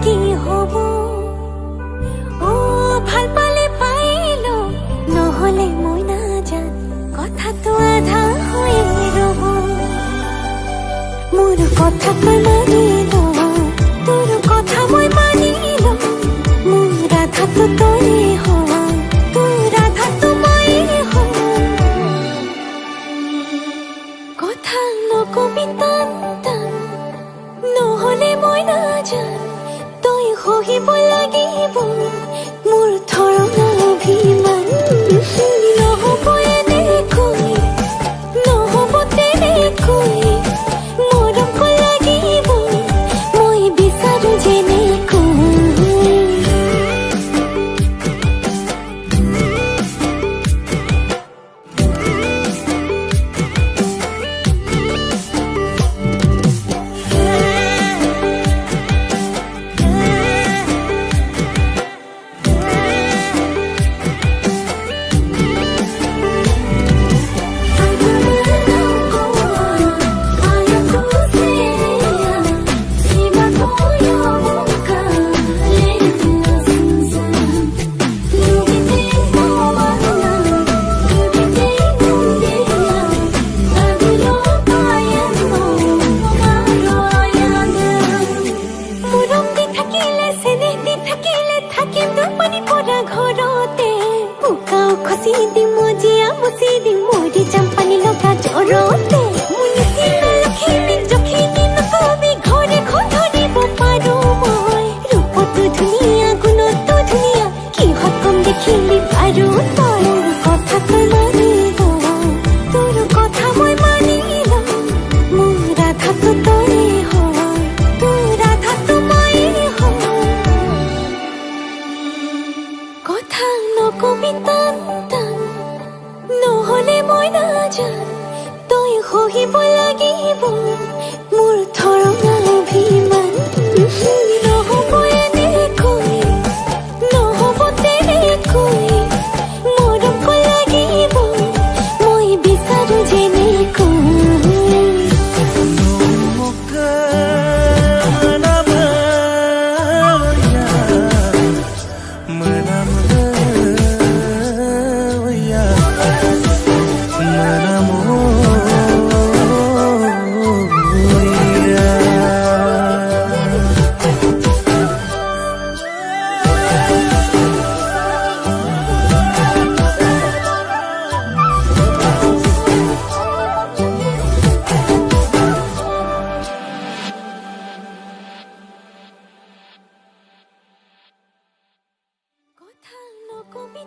কি হব ও ভাল পালে পাইলো নহলে মই নাজান কথাটো আধা হৈ ৰব মোৰ কথা কৈ মানিলো তোৰ কথা মই মানিলো মোৰ ৰাধাটো তই হয় তোৰ ৰাধাটো মই হয় কথা নকবি টান টান নহলে মই নাজান তই সহিব লাগিব মোৰ ধৰণা অভিমান নহব এনেকৈ নহব তেনেকৈ মৰম লাগিব মই বিচাৰো যেনেকৈ কথা নকবি